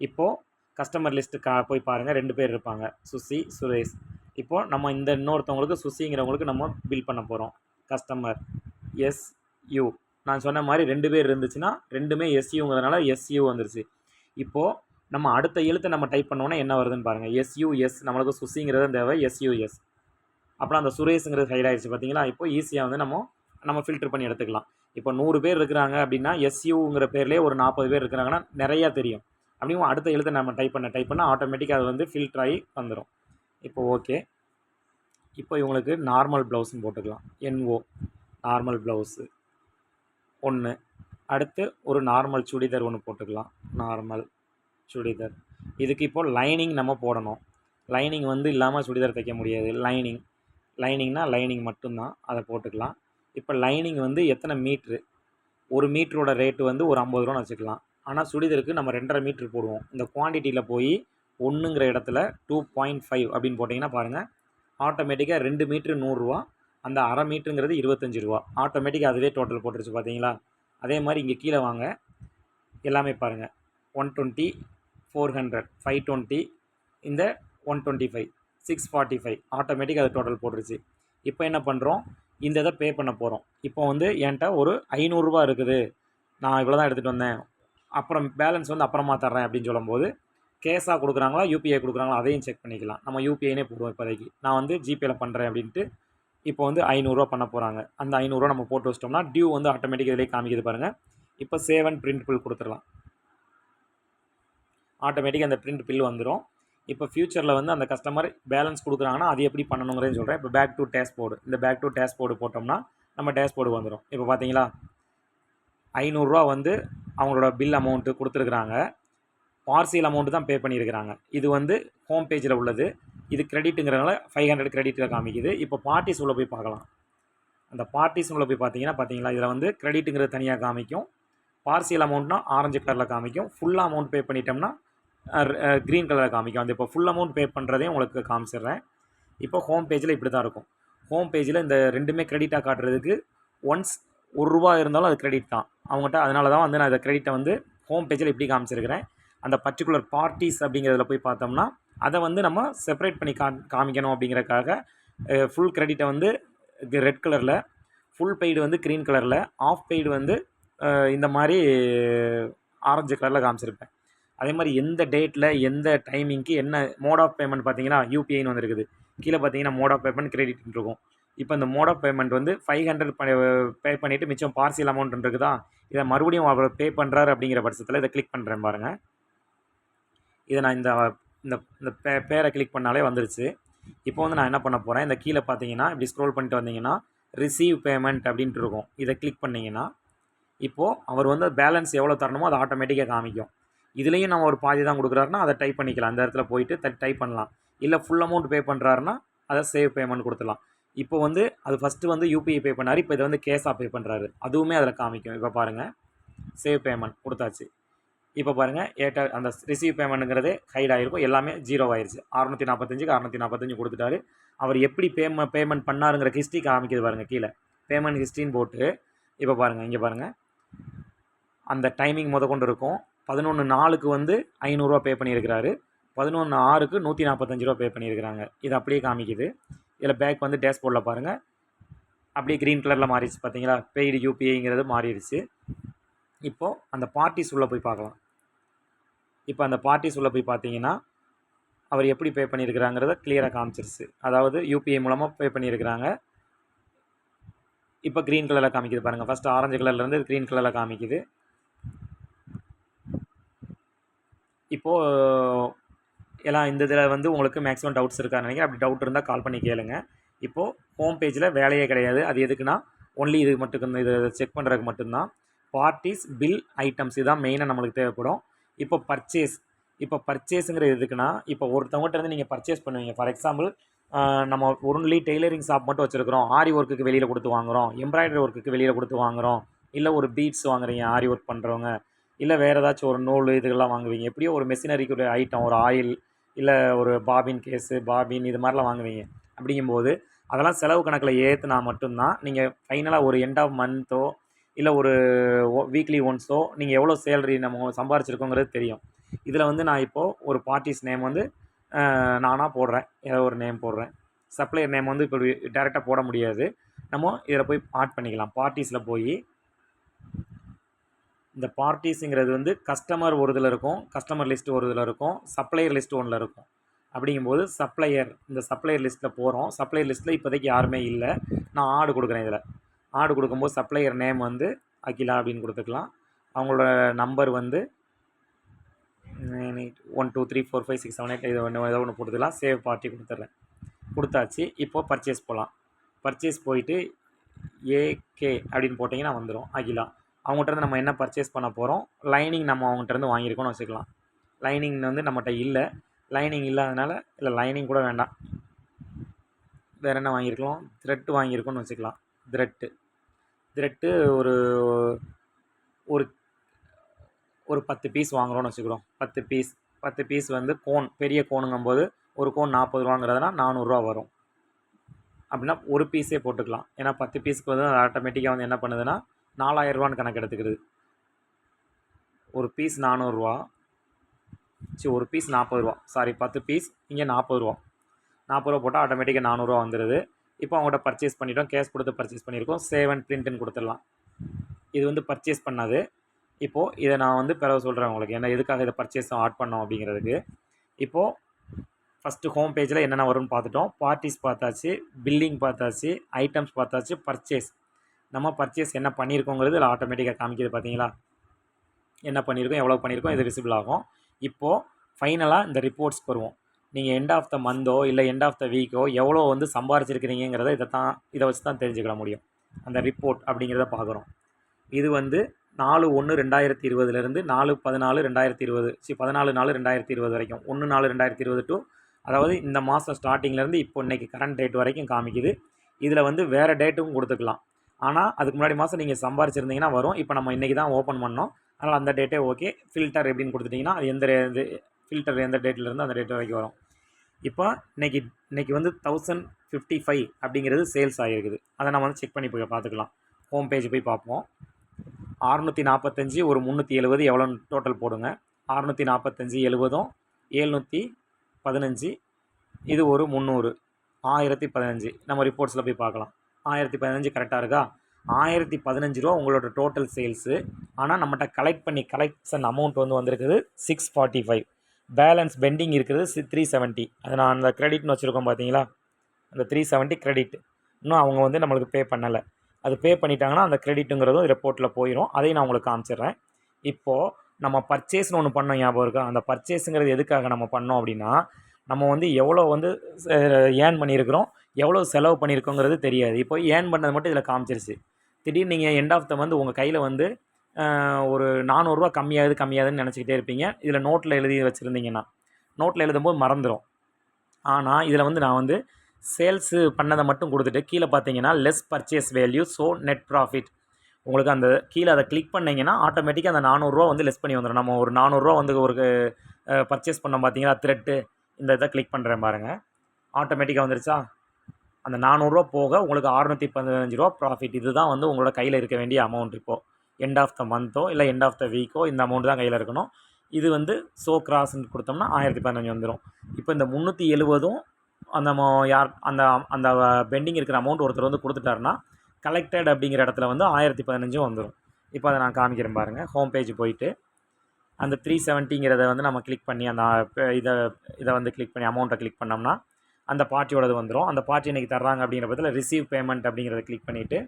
இப்போது கஸ்டமர் லிஸ்ட்டு போய் பாருங்கள், 2 பேர் இருப்பாங்க, சுசி சுரேஷ். இப்போது நம்ம இந்த இன்னொருத்தவங்களுக்கு சுசிங்கிறவங்களுக்கு நம்ம பில் பண்ண போகிறோம். கஸ்டமர் எஸ்யூ நான் சொன்ன மாதிரி 2 பேர் இருந்துச்சுன்னா ரெண்டுமே எஸ்யூங்கிறதுனால எஸ்யூ வந்துருச்சு. இப்போது நம்ம அடுத்த எழுத்தை நம்ம டைப் பண்ணோன்னா என்ன வருதுன்னு பாருங்கள். எஸ்யூஎஸ் நம்மளுக்கு சுசிங்கிறது தேவை, எஸ்யூஎஸ். அப்புறம் அந்த சுரேஷுங்கிறது ஹைட் ஆகிடுச்சு பார்த்தீங்களா. இப்போ ஈஸியாக வந்து நம்ம ஃபில்டர் பண்ணி எடுத்துக்கலாம். இப்போ 100 பேர் இருக்கிறாங்க அப்படின்னா எஸ்யூங்கிற பேர்லேயே ஒரு 40 பேர் இருக்கிறாங்கன்னா நிறையா தெரியும். அப்படியும் அடுத்த எழுத்தை நம்ம டைப் பண்ண ஆட்டோமேட்டிக்காக அது வந்து ஃபில்டர் ஆகி வந்துடும். இப்போ ஓகே. இப்போ இவங்களுக்கு நார்மல் ப்ளவுஸ்ன்னு போட்டுக்கலாம். NO normal blouse 1. அடுத்து ஒரு நார்மல் சுடிதார் ஒன்று போட்டுக்கலாம். நார்மல் சுடிதார். இதுக்கு இப்போது லைனிங் நம்ம போடணும். லைனிங் வந்து இல்லாமல் சுடிதார் தைக்க முடியாது. லைனிங்னா லைனிங் மட்டும்தான், அதை போட்டுக்கலாம். இப்போ லைனிங் வந்து எத்தனை மீட்ரு, 1 மீட்டரோட ரேட்டு வந்து ஒரு 50 ரூபான்னு வச்சுக்கலாம். ஆனால் சுடிதாருக்கு நம்ம 2.5 மீட்ரு போடுவோம். இந்த குவான்டிட்டியில் போய் 1ங்கிற இடத்துல 2.5 அப்படின்னு போட்டிங்கன்னா பாருங்கள், ஆட்டோமேட்டிக்காக 2 மீட்ரு 100 ரூபா, அந்த அரை மீட்டருங்கிறது 25 ரூபா. ஆட்டோமேட்டிக்காக அதுவே டோட்டல் போட்டுருச்சு பார்த்தீங்களா. அதே மாதிரி இங்கே கீழே வாங்க, எல்லாமே பாருங்கள். 120, 400, 520, இந்த 125, 645 ஆட்டோமேட்டிக்காக அது டோட்டல் போட்டுருச்சு. இப்போ என்ன பண்ணுறோம், இந்த இதை பே பண்ண போகிறோம். இப்போ வந்து என்கிட்ட ஒரு 500 ரூபா இருக்குது, நான் இவ்வளோ தான் எடுத்துகிட்டு வந்தேன், அப்புறம் பேலன்ஸ் வந்து அப்புறமா தர்றேன் அப்படின்னு சொல்லும்போது கேஷாக கொடுக்குறாங்களா யூபிஐ கொடுக்குறாங்களா அதையும் செக் பண்ணிக்கலாம். நம்ம யூபிஐனே போடுவோம் இப்போதைக்கு. நான் வந்து ஜிபேயில் பண்ணுறேன் அப்படின்ட்டு இப்போ வந்து 500 ரூபா பண்ண போகிறாங்க. அந்த 500 ரூபா நம்ம போட்டு வச்சிட்டோம்னா டியூ வந்து ஆட்டோமேட்டிக்காக இதிலே காமிக்குது பாருங்கள். இப்போ சேவ் அண்ட் பிரிண்ட் பில் கொடுத்துடலாம். ஆட்டோமேட்டிக்காக அந்த பிரிண்ட் பில் வந்துடும். இப்போ ஃப்யூச்சரில் வந்து அந்த கஸ்டமர் பேலன்ஸ் கொடுக்குறாங்கன்னா அது எப்படி பண்ணணுங்கிறதையும் சொல்கிறேன். இப்போ பேக் டு டேஷ்போர்டு, இந்த பேக் டு டேஷ்போர்டு போட்டோம்னா நம்ம டேஷ்போர்டு வந்துடும். இப்போ பார்த்தீங்களா 500 ரூபா வந்து அவங்களோட பில் அமௌண்ட்டு கொடுத்துருக்குறாங்க. பார்சியல் அமௌண்ட்டு தான் பே பண்ணியிருக்கிறாங்க. இது வந்து ஹோம் பேஜில் உள்ளது. இது கிரெடிட்டுங்கிறதுனால 500 கிரெடிட்டில் காமிக்குது. இப்போ பார்ட்டிஸ் உள்ள போய் பார்க்கலாம். அந்த பார்ட்டிஸ் உள்ள போய் பார்த்தீங்களா இதில் வந்து கிரெடிட்டுங்கிறது தனியாக காமிக்கும், பார்சியல் அமௌண்ட்னா ஆரஞ்சு கலரில் காமிக்கும், ஃபுல் அமௌண்ட் பே பண்ணிட்டோம்னா க்ரீன் கலரில் காமிக்கும். அந்த இப்போ ஃபுல் அமௌண்ட் பே பண்ணுறதையும் உங்களுக்கு காமிச்சிடுறேன். இப்போ ஹோம் பேஜில் இப்படி தான் இருக்கும். ஹோம் பேஜில் இந்த ரெண்டுமே கிரெடிட்டாக காட்டுறதுக்கு ஒன்ஸ் ₹1 இருந்தாலும் அது கிரெடிட் தான் அவங்ககிட்ட. அதனால தான் வந்து நான் இந்த கிரெடிட்டை வந்து ஹோம் பேஜில் இப்படி காமிச்சிருக்கிறேன். அந்த பர்டிகுலர் பார்ட்டிஸ் அப்படிங்கிறதுல போய் பார்த்தோம்னா அதை வந்து நம்ம செப்பரேட் பண்ணி காமிக்கணும் அப்படிங்கிறக்காக ஃபுல் கிரெடிட்டை வந்து ரெட் கலரில், ஃபுல் பெய்டு வந்து க்ரீன் கலரில், ஆஃப் பெய்டு வந்து இந்த மாதிரி ஆரஞ்சு கலரில் காமிச்சிருப்பேன். அதே மாதிரி எந்த டேட்டில் எந்த டைமிங்க்கு என்ன மோட் ஆஃப் பேமெண்ட் பார்த்தீங்கன்னா யூபிஐன்னு வந்துருக்குது. கீழே பார்த்தீங்கன்னா மோட் ஆஃப் பேமெண்ட் கிரெடிட்னு இருக்கும். இப்போ இந்த மோட் ஆஃப் பேமெண்ட் வந்து 500 பே பண்ணிவிட்டு மிச்சம் பார்சியல் அமௌண்ட் இருக்குதா, இதை மறுபடியும் அவர் பே பண்ணுறாரு அப்படிங்கிற பட்சத்தில் இதை கிளிக் பண்ணுறேன் பாருங்கள். இதை நான் இந்த பேரை கிளிக் பண்ணாலே வந்துருச்சு. இப்போ வந்து நான் என்ன பண்ண போகிறேன், இந்த கீழே பார்த்தீங்கன்னா இப்படி ஸ்க்ரோல் பண்ணிட்டு வந்தீங்கன்னா ரிசீவ் பேமெண்ட் அப்படின்ட்டு இருக்கும். இதை கிளிக் பண்ணிங்கன்னா இப்போது அவர் வந்து பேலன்ஸ் எவ்வளோ தரணுமோ அதை ஆட்டோமேட்டிக்காக காமிக்கும். இதுலேயும் நம்ம ஒரு பாதி தான் கொடுக்குறாருன்னா அதை டைப் பண்ணிக்கலாம். அந்த இடத்துல போயிட்டு டைப் பண்ணலாம். இல்லை ஃபுல் அமௌண்ட் பே பண்ணுறாருன்னா அதை சேவ் பேமெண்ட் கொடுத்துடலாம். இப்போ வந்து அது ஃபஸ்ட்டு வந்து யூபிஐ பே பண்ணார், இப்போ இதை வந்து கேஷாக பே பண்ணுறாரு, அதுவுமே அதில் காமிக்கும். இப்போ பாருங்கள் சேவ் பேமெண்ட் கொடுத்தாச்சு. இப்போ பாருங்கள் அந்த ரிசீவ் பேமெண்ட்டுங்கிறதே ஹைட் ஆகிருக்கும், எல்லாமே 0 ஆயிடுச்சு. 645க்கு 645 கொடுத்துட்டாரு. அவர் எப்படி பேமெண்ட் பண்ணாருங்கிற ஹிஸ்ட்ரி காமிக்குது பாருங்கள். கீழே பேமெண்ட் ஹிஸ்ட்ரின்னு போட்டு இப்போ பாருங்கள், இங்கே பாருங்கள் அந்த டைமிங் கொண்டு இருக்கும். 11/4க்கு வந்து 500 ரூபா பே பண்ணியிருக்கிறாரு, 11/6க்கு 145 ரூபா பே பண்ணியிருக்கிறாங்க. இது அப்படியே காமிக்குது. இதில் பேக் வந்து டேஷ்போர்டில் பாருங்கள் அப்படியே க்ரீன் கலரில் மாறிடுச்சு பார்த்தீங்களா, பெய்டு யூபிஐங்கிறது மாறிடுச்சு. இப்போது அந்த பார்ட்டிஸ் உள்ளே போய் பார்க்கலாம். இப்போ அந்த பார்ட்டிஸ் உள்ளே போய் பார்த்தீங்கன்னா அவர் எப்படி பே பண்ணியிருக்கிறாங்கிறத கிளியராக காமிச்சிருச்சு. அதாவது யூபிஐ மூலமாக பே பண்ணியிருக்கிறாங்க. இப்போ க்ரீன் கலரில் காமிக்குது பாருங்கள். ஃபஸ்ட்டு ஆரஞ்சு கலர்லேருந்து க்ரீன் கலரில் காமிக்குது. இப்போது எல்லாம் இந்த இதில் வந்து உங்களுக்கு மேக்ஸிமம் டவுட்ஸ் இருக்கான்னு நினைக்கிறேன். அப்படி டவுட் இருந்தால் கால் பண்ணி கேளுங்க. இப்போது ஹோம் பேஜில் வேலையே கிடையாது. அது எதுக்குன்னா ஒன்லி இது மட்டும் இதை செக் பண்ணுறதுக்கு மட்டும்தான். பார்ட்டிஸ், பில், ஐட்டம்ஸ் இதுதான் மெயினாக நம்மளுக்கு தேவைப்படும். இப்போ பர்ச்சேஸுங்கிறது எதுக்குன்னா, இப்போ ஒருத்தவங்ககிட்ட இருந்து நீங்கள் பர்ச்சேஸ் பண்ணுவீங்க. ஃபார் எக்ஸாம்பிள் நம்ம ஒன்லி டெய்லரிங் ஷாப் மட்டும் வச்சுருக்கிறோம், ஆரி ஒர்க்குக்கு வெளியில் கொடுத்து வாங்குகிறோம், எம்ப்ராய்டரி ஒர்க்குக்கு வெளியில் கொடுத்து வாங்குகிறோம், இல்லை ஒரு பீட்ஸ் வாங்குறீங்க ஆரி ஒர்க் பண்ணுறவங்க, இல்லை வேறு ஏதாச்சும் ஒரு நூல் இதுகள்லாம் வாங்குவீங்க. எப்படியோ ஒரு மெஷினரிக்கு ஒரு ஐட்டம், ஒரு ஆயில், இல்லை ஒரு பாபின் கேஸு, பாபின் இது மாதிரிலாம் வாங்குவீங்க. அப்படிங்கும்போது அதெல்லாம் செலவு கணக்கில் ஏற்றுனா மட்டும்தான் நீங்கள் ஃபைனலாக ஒரு எண்ட் ஆஃப் மந்த்தோ இல்லை ஒரு வீக்லி ஒன்ஸோ நீங்கள் எவ்வளோ சேலரி நம்ம சம்பாரிச்சிருக்கோங்கிறது தெரியும். இதில் வந்து நான் இப்போது ஒரு பார்ட்டிஸ் நேம் வந்து நானாக போடுறேன், ஏதோ ஒரு நேம் போடுறேன். சப்ளையர் நேம் வந்து இப்போ டேரெக்டாக போட முடியாது. நம்ம இதில் போய் ஆட் பண்ணிக்கலாம். பார்ட்டிஸில் போய் இந்த பார்ட்டிஸுங்கிறது வந்து கஸ்டமர் ஒரு இதில் இருக்கும், கஸ்டமர் லிஸ்ட்டு ஒரு இதில் இருக்கும், சப்ளையர் லிஸ்ட்டு ஒன்றில் இருக்கும். அப்படிங்கும்போது இந்த சப்ளையர் லிஸ்ட்டில் போகிறோம். சப்ளையர் லிஸ்ட்டில் இப்போதைக்கு யாருமே இல்லை. நான் ஆடு கொடுக்குறேன். இதில் ஆடு கொடுக்கும்போது சப்ளையர் நேம் வந்து அகிலா அப்படின்னு கொடுத்துக்கலாம். அவங்களோட நம்பர் வந்து 1 2 3 4 5 6 7 8 இது ஏதோ ஒன்று கொடுத்துக்கலாம். சேவ் பார்ட்டி கொடுத்துட்றேன். கொடுத்தாச்சு. இப்போது பர்ச்சேஸ் போகலாம். பர்ச்சேஸ் போயிட்டு ஏகே அப்படின்னு போட்டிங்கன்னா வந்துடும் அகிலா. அவங்ககிட்ட நம்ம என்ன பர்ச்சேஸ் பண்ண போகிறோம், லைனிங் நம்ம அவங்ககிட்ட வாங்கியிருக்கோம்னு வச்சுக்கலாம். லைனிங் வந்து நம்மகிட்ட இல்லை. லைனிங் இல்லாதனால இல்லை லைனிங் கூட வேண்டாம், வேறு என்ன வாங்கியிருக்கலாம், த்ரெட்டு வாங்கியிருக்கோம்னு வச்சுக்கலாம். த்ரெட்டு ஒரு ஒரு ஒரு 10 பீஸ் வாங்குகிறோன்னு வச்சுக்கிறோம். 10 பீஸ் வந்து கோன், பெரிய கோனுங்கும்போது ஒரு கோன் 40 ரூபாங்கிறதுனா 400 வரும். அப்படின்னா ஒரு பீஸே போட்டுக்கலாம். ஏன்னா 10 பீஸுக்கு வந்து ஆட்டோமேட்டிக்காக வந்து என்ன பண்ணுதுன்னா 4000 கணக்கு எடுத்துக்கிறது. ஒரு பீஸ் 400, ஒரு பீஸ் 40 சாரி 10 பீஸ் இங்கே 40 போட்டால் ஆட்டோமேட்டிக்காக 400 வந்துடுது. இப்போ அவங்கள்ட்ட பர்ச்சேஸ் பண்ணிட்டோம், கேஷ் கொடுத்து பர்ச்சேஸ் பண்ணியிருக்கோம். சேவ் அண்ட் பிரிண்ட்டுன்னு கொடுத்துடலாம். இது வந்து பர்ச்சேஸ் பண்ணது. இப்போது இதை நான் வந்து பிறகு சொல்கிறேன் உங்களுக்கு, ஏன்னா எதுக்காக இதை பர்ச்சேஸ் ஆட் பண்ணோம் அப்படிங்கிறதுக்கு. இப்போது ஃபஸ்ட்டு ஹோம் பேஜில் என்னென்ன வரும்னு பார்த்துட்டோம். பார்ட்டிஸ் பார்த்தாச்சு, பில்லிங் பார்த்தாச்சு, ஐட்டம்ஸ் பார்த்தாச்சு, பர்ச்சேஸ். நம்ம பர்ச்சேஸ் என்ன பண்ணியிருக்கோங்கிறது இதில் ஆட்டோமேட்டிக்காக காமிக்கிது. பார்த்தீங்களா, என்ன பண்ணியிருக்கோம், எவ்வளோ பண்ணியிருக்கோம், இது விசிபிள் ஆகும். இப்போது ஃபைனலாக இந்த ரிப்போர்ட்ஸ்க்கு வருவோம். நீங்கள் எண்ட் ஆஃப் த மந்தோ இல்லை எண்ட் ஆஃப் த வீக்கோ எவ்வளோ வந்து சம்பாரிச்சிருக்கிறீங்கிறத இதை வச்சு தான் தெரிஞ்சுக்கிட முடியும். அந்த ரிப்போர்ட் அப்படிங்கிறத பார்க்குறோம். இது வந்து 4/1/2020 4/14/2020 14/4/2020 வரைக்கும் 1/4/2020 டு, அதாவது இந்த மாதம் ஸ்டார்டிங்லேருந்து இப்போ இன்றைக்கி கரண்ட் டேட் வரைக்கும் காமிக்குது. இதில் வந்து வேறு டேட்டும் கொடுத்துக்கலாம். ஆனால் அதுக்கு முன்னாடி மாதம் நீங்கள் சம்பாரிச்சிருந்தீங்கன்னா வரும். இப்போ நம்ம இன்றைக்கி தான் ஓப்பன் பண்ணோம், அதனால் அந்த டேட்டே ஓகே. ஃபில்டர் எப்படின்னு கொடுத்துட்டிங்கன்னா அது ஃபில்டர் எந்த டேட்லேருந்து அந்த டேட் வரைக்கும் வரும். இப்போ இன்றைக்கி வந்து 1055 அப்படிங்கிறது சேல்ஸ் ஆகிருக்குது. அதை நம்ம வந்து செக் பண்ணி போய் பார்த்துக்கலாம். ஹோம் பேஜ் போய் பார்ப்போம். 645 ஒரு 370 எவ்வளோன்னு டோட்டல் போடுங்க. 645 70 715 இது ஒரு 300 1015. நம்ம ரிப்போர்ட்ஸில் போய் பார்க்கலாம். 1015 கரெக்டாக இருக்கா? 1015 ரூபா உங்களோட டோட்டல் சேல்ஸு. ஆனால் நம்மகிட்ட கலெக்ஷன் அமௌண்ட் வந்து வந்திருக்குது 645. பேலன்ஸ் பெண்டிங் இருக்கிறது 370. அதை நான் அந்த கிரெடிட்னு வச்சுருக்கோம் பார்த்தீங்களா, அந்த 370 கிரெடிட் இன்னும் அவங்க வந்து நம்மளுக்கு பே பண்ணலை. அது பே பண்ணிட்டாங்கன்னா அந்த கிரெடிட்டுங்கிறதும் ரிப்போர்ட்டில் போயிடும். அதையும் நான் உங்களுக்கு காமிச்சிடுறேன். இப்போது நம்ம பர்ச்சேஸ்னு ஒன்று பண்ணோம், ஞாபகம் இருக்கா? அந்த பர்ச்சேஸுங்கிறது எதுக்காக நம்ம பண்ணோம் அப்படின்னா, நம்ம வந்து எவ்வளோ வந்து ஏர்ன் பண்ணியிருக்கிறோம், எவ்வளோ செலவு பண்ணியிருக்கோங்கிறது தெரியாது. இப்போ ஏர்ன் பண்ணது மட்டும் இதில் காமிச்சிருச்சு. திடீர்னு நீங்கள் எண்ட் ஆஃப் த மந்த் உங்கள் கையில் வந்து ஒரு 400 கம்மியாகுதுன்னு நினச்சிக்கிட்டே இருப்பீங்க. இதில் நோட்டில் எழுதி வச்சுருந்தீங்கன்னா நோட்டில் எழுதும்போது மறந்துடும். ஆனால் இதில் வந்து நான் வந்து சேல்ஸு பண்ணதை மட்டும் கொடுத்துட்டு கீழே பார்த்தீங்கன்னா less purchase value so net profit, உங்களுக்கு அந்த கீழே அதை கிளிக் பண்ணிங்கன்னா ஆட்டோமேட்டிக்காக அந்த 400 வந்து லெஸ் பண்ணி வந்துடும். நம்ம ஒரு 400 வந்து ஒரு பர்ச்சேஸ் பண்ணோம் பார்த்தீங்களா, த்ரெட்டு, இந்த இதை கிளிக் பண்ணுறேன் பாருங்கள், ஆட்டோமேட்டிக்காக வந்துருச்சா? அந்த 400 போக உங்களுக்கு 615 ப்ராஃபிட். இதுதான் வந்து உங்களோட கையில் இருக்க வேண்டிய அமௌண்ட். இப்போது எண்ட் ஆஃப் த மந்த்தோ இல்லை எண்ட் ஆஃப் த வீக்கோ இந்த அமௌண்ட் தான் கையில் இருக்கணும். இது வந்து ஸோ கிராஸ்ன்னு கொடுத்தோம்னா 1015 வந்துடும். இப்போ இந்த 370 அந்த அந்த அந்த பெண்டிங் இருக்கிற அமௌண்ட் ஒருத்தர் வந்து கொடுத்துட்டாருன்னா கலெக்டட் அப்படிங்கிற இடத்துல வந்து 1015 வந்துடும். இப்போ அதை நான் காமிக்கிறேன் பாருங்கள். ஹோம் பேஜ் போயிட்டு அந்த 370ங்கிறத வந்து நம்ம கிளிக் பண்ணி அந்த இதை வந்து கிளிக் பண்ணி அமௌண்ட்டை கிளிக் பண்ணோம்னா அந்த பார்ட்டியோடது வந்துடும். அந்த பார்ட்டி இன்றைக்கி தர்றாங்க அப்படிங்கிற பட்சத்தில் ரிசீவ் பேமெண்ட் அப்படிங்கிறத கிளிக் பண்ணிவிட்டு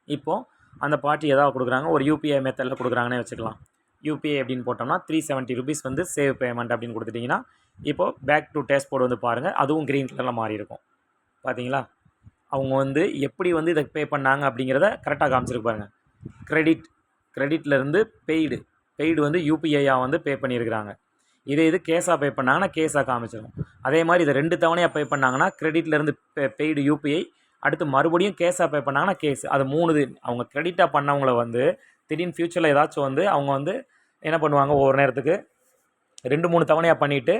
இப்போது அந்த பார்ட்டி எதாவது கொடுக்குறாங்க, ஒரு யூபிஐ மெத்தடில் கொடுக்குறாங்கன்னே வச்சுக்கலாம். யூபிஐ அப்படின்னு போட்டோம்னா 370 ருபீஸ் வந்து சேவ் பேமெண்ட் அப்படின்னு கொடுத்துட்டிங்கன்னா இப்போது பேக் டு டேஷ்போர்டு வந்து பாருங்கள், அதுவும் க்ரீன் கலரில் மாறி இருக்கும். பார்த்தீங்களா, அவங்க வந்து எப்படி வந்து இதை பே பண்ணாங்க அப்படிங்கிறத கரெக்டாக காமிச்சிருப்பாங்க. கிரெடிட்லேருந்து பெய்டு வந்து யூபிஐயாக வந்து பே பண்ணியிருக்கிறாங்க. இது கேஸாக பே பண்ணாங்கன்னா கேஸாக காமிச்சிடும். அதே மாதிரி இதை 2 தவணையாக பே பண்ணாங்கன்னா கிரெடிட்லேருந்து பெய்டு யூபிஐ, அடுத்து மறுபடியும் கேஸாக பே பண்ணாங்கன்னா கேஸ். அது 3 அவங்க கிரெடிட்டாக பண்ணவங்கள வந்து திடீர்னு ஃப்யூச்சரில் ஏதாச்சும் வந்து அவங்க வந்து என்ன பண்ணுவாங்க, ஒவ்வொரு நேரத்துக்கு 2-3 தவணையாக பண்ணிவிட்டு